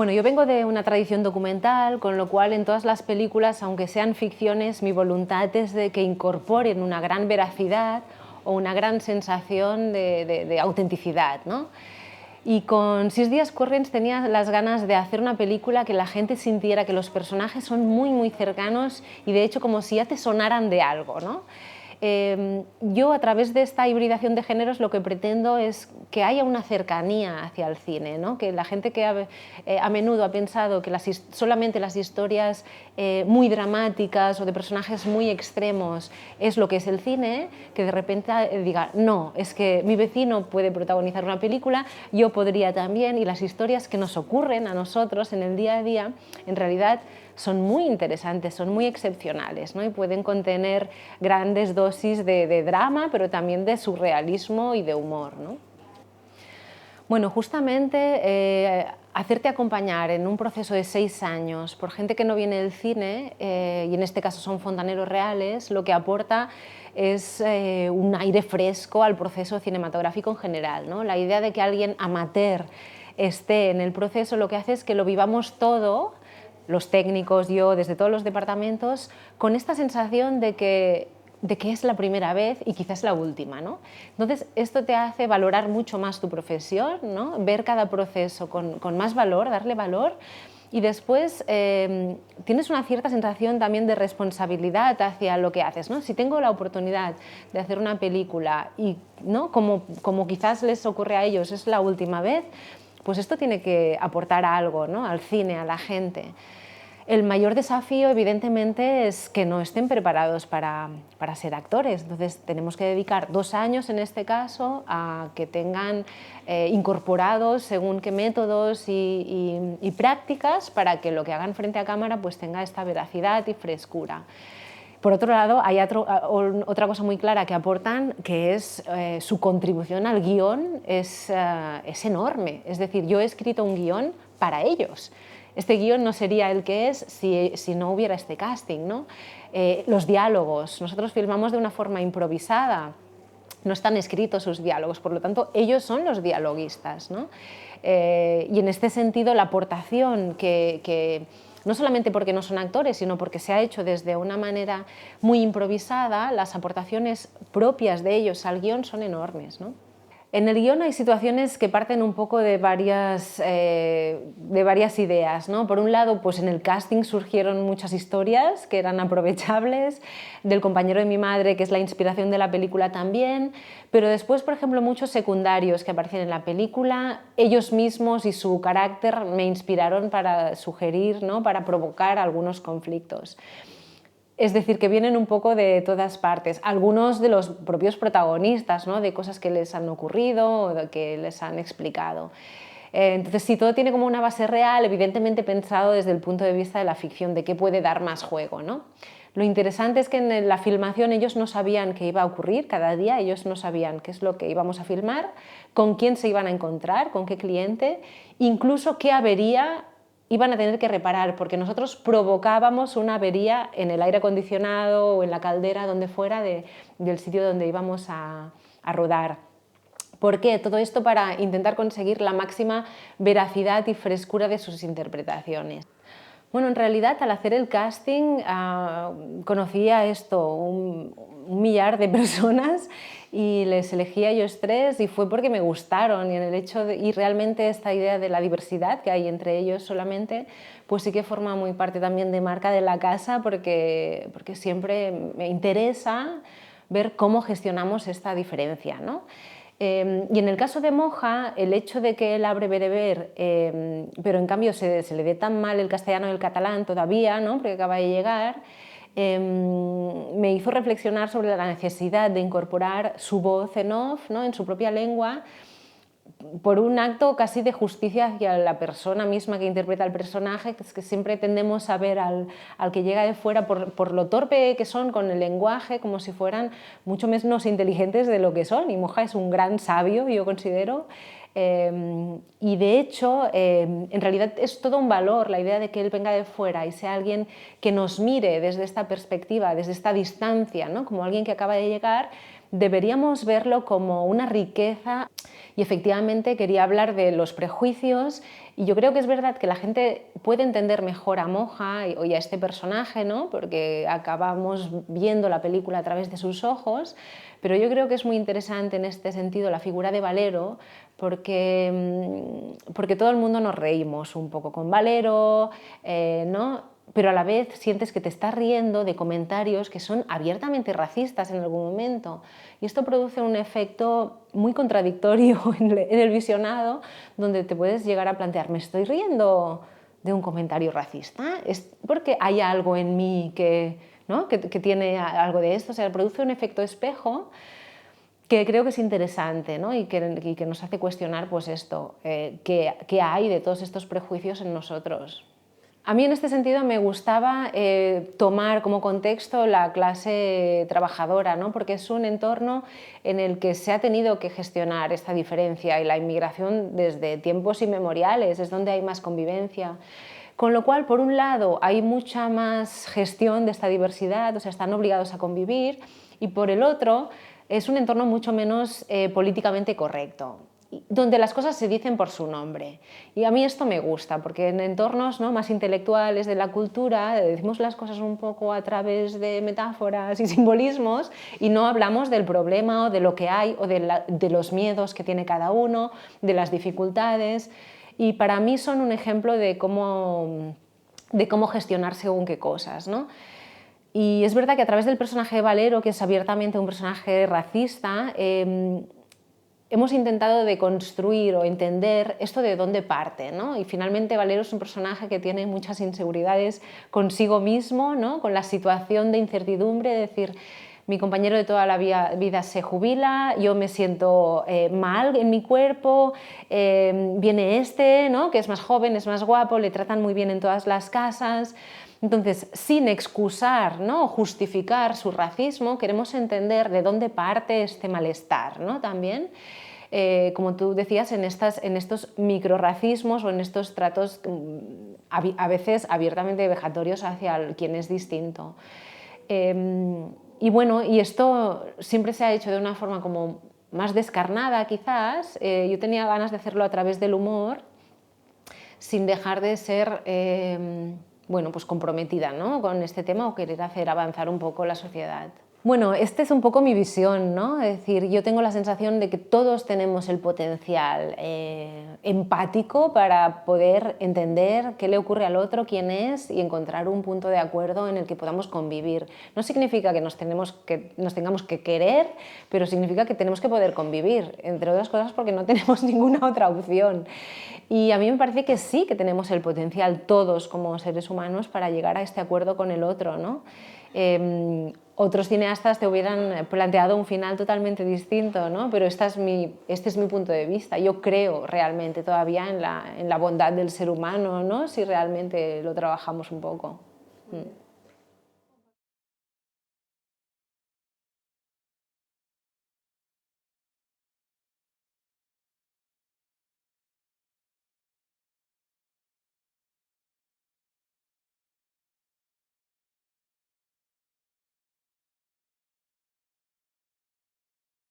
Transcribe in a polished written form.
Bueno, yo vengo de una tradición documental, con lo cual en todas las películas, aunque sean ficciones, mi voluntad es de que incorporen una gran veracidad o una gran sensación de autenticidad, ¿no? Y con 6 días Corrents tenía las ganas de hacer una película que la gente sintiera que los personajes son muy cercanos y de hecho como si ya te sonaran de algo, ¿no? Yo a través de esta hibridación de géneros lo que pretendo es que haya una cercanía hacia el cine, ¿no? Que la gente que a menudo ha pensado que solamente las historias muy dramáticas o de personajes muy extremos es lo que es el cine, que de repente diga, no, es que mi vecino puede protagonizar una película, yo podría también, y las historias que nos ocurren a nosotros en el día a día, en realidad son muy interesantes, son muy excepcionales, ¿no? Y pueden contener grandes dosis de drama, pero también de surrealismo y de humor, ¿no? Bueno, justamente hacerte acompañar en un proceso de 6 años por gente que no viene del cine, y en este caso son fontaneros reales, lo que aporta es un aire fresco al proceso cinematográfico en general, ¿no? La idea de que alguien amateur esté en el proceso lo que hace es que lo vivamos todo, los técnicos, yo, desde todos los departamentos, con esta sensación de que es la primera vez y quizás la última, ¿no? Entonces, esto te hace valorar mucho más tu profesión, ¿no? Ver cada proceso con más valor, darle valor, y después tienes una cierta sensación también de responsabilidad hacia lo que haces, ¿no? Si tengo la oportunidad de hacer una película y, ¿no? como quizás les ocurre a ellos, es la última vez, pues esto tiene que aportar algo, ¿no? Al cine, a la gente. El mayor desafío, evidentemente, es que no estén preparados para ser actores. Entonces, tenemos que dedicar 2 años, en este caso, a que tengan incorporados según qué métodos y prácticas para que lo que hagan frente a cámara pues tenga esta veracidad y frescura. Por otro lado, hay otra cosa muy clara que aportan, que es su contribución al guión es enorme. Es decir, yo he escrito un guión para ellos. Este guión no sería el que es si no hubiera este casting, ¿no? Los diálogos. Nosotros filmamos de una forma improvisada. No están escritos sus diálogos, por lo tanto, ellos son los dialoguistas, ¿no? Y en este sentido, la aportación que no solamente porque no son actores, sino porque se ha hecho desde una manera muy improvisada, las aportaciones propias de ellos al guión son enormes, ¿no? En el guión hay situaciones que parten un poco de varias ideas, ¿no? Por un lado, pues en el casting surgieron muchas historias que eran aprovechables, del compañero de mi madre, que es la inspiración de la película también, pero después, por ejemplo, muchos secundarios que aparecen en la película, ellos mismos y su carácter me inspiraron para sugerir, ¿no? Para provocar algunos conflictos. Es decir, que vienen un poco de todas partes, algunos de los propios protagonistas, ¿no? De cosas que les han ocurrido o que les han explicado. Entonces, si todo tiene como una base real, evidentemente pensado desde el punto de vista de la ficción, de qué puede dar más juego, ¿no? Lo interesante es que en la filmación ellos no sabían qué iba a ocurrir cada día, ellos no sabían qué es lo que íbamos a filmar, con quién se iban a encontrar, con qué cliente, incluso qué avería iban a tener que reparar, porque nosotros provocábamos una avería en el aire acondicionado o en la caldera, donde fuera del sitio donde íbamos a rodar. ¿Por qué? Todo esto para intentar conseguir la máxima veracidad y frescura de sus interpretaciones. Bueno, en realidad al hacer el casting conocí a un millar de personas y les elegí a ellos 3 y fue porque me gustaron, y realmente esta idea de la diversidad que hay entre ellos solamente, pues sí que forma muy parte también de marca de la casa, porque siempre me interesa ver cómo gestionamos esta diferencia, ¿no? Y en el caso de Moja, el hecho de que él hable bereber, pero en cambio se le dé tan mal el castellano y el catalán todavía, ¿no? Porque acaba de llegar, me hizo reflexionar sobre la necesidad de incorporar su voz en off, ¿no? En su propia lengua, por un acto casi de justicia hacia la persona misma que interpreta el personaje, que es que siempre tendemos a ver al que llega de fuera por lo torpe que son con el lenguaje, como si fueran mucho menos inteligentes de lo que son, y Moja es un gran sabio, yo considero, y de hecho en realidad es todo un valor la idea de que él venga de fuera y sea alguien que nos mire desde esta perspectiva, desde esta distancia, ¿no? Como alguien que acaba de llegar deberíamos verlo como una riqueza. Y efectivamente quería hablar de los prejuicios, y yo creo que es verdad que la gente puede entender mejor a Moja y a este personaje, ¿no? Porque acabamos viendo la película a través de sus ojos, pero yo creo que es muy interesante en este sentido la figura de Valero, porque todo el mundo nos reímos un poco con Valero, ¿no? Pero a la vez sientes que te estás riendo de comentarios que son abiertamente racistas en algún momento. Y esto produce un efecto muy contradictorio en el visionado, donde te puedes llegar a plantear, ¿me estoy riendo de un comentario racista? ¿Es porque hay algo en mí que, ¿no? que tiene algo de esto? O sea, produce un efecto espejo que creo que es interesante, ¿no? y que nos hace cuestionar pues esto, qué hay de todos estos prejuicios en nosotros. A mí en este sentido me gustaba tomar como contexto la clase trabajadora, ¿no? Porque es un entorno en el que se ha tenido que gestionar esta diferencia, y la inmigración desde tiempos inmemoriales es donde hay más convivencia. Con lo cual, por un lado, hay mucha más gestión de esta diversidad, o sea, están obligados a convivir, y por el otro, es un entorno mucho menos políticamente correcto, donde las cosas se dicen por su nombre. Y a mí esto me gusta, porque en entornos, ¿no?, más intelectuales de la cultura decimos las cosas un poco a través de metáforas y simbolismos, y no hablamos del problema o de lo que hay, o de los miedos que tiene cada uno, de las dificultades. Y para mí son un ejemplo de cómo gestionar según qué cosas, ¿no? Y es verdad que a través del personaje de Valero, que es abiertamente un personaje racista, hemos intentado deconstruir o entender esto de dónde parte, ¿no? Y finalmente Valero es un personaje que tiene muchas inseguridades consigo mismo, ¿no? Con la situación de incertidumbre, de decir, mi compañero de toda la vida se jubila, yo me siento mal en mi cuerpo, viene este, ¿no?, que es más joven, es más guapo, le tratan muy bien en todas las casas. Entonces, sin excusar, ¿no?, o justificar su racismo, queremos entender de dónde parte este malestar, ¿no?, también. Como tú decías, en estos microracismos o en estos tratos a veces abiertamente vejatorios hacia quien es distinto. Y bueno, y esto siempre se ha hecho de una forma como más descarnada quizás. Yo tenía ganas de hacerlo a través del humor, sin dejar de ser bueno, pues comprometida, ¿no?, con este tema, o querer hacer avanzar un poco la sociedad. Bueno, esta es un poco mi visión, ¿no? Es decir, yo tengo la sensación de que todos tenemos el potencial empático para poder entender qué le ocurre al otro, quién es, y encontrar un punto de acuerdo en el que podamos convivir. No significa que nos tengamos que querer, pero significa que tenemos que poder convivir, entre otras cosas porque no tenemos ninguna otra opción. Y a mí me parece que sí que tenemos el potencial todos como seres humanos para llegar a este acuerdo con el otro, ¿no? Otros cineastas te hubieran planteado un final totalmente distinto, ¿no? Pero este es mi punto de vista. Yo creo realmente todavía en la bondad del ser humano, ¿no?, si realmente lo trabajamos un poco.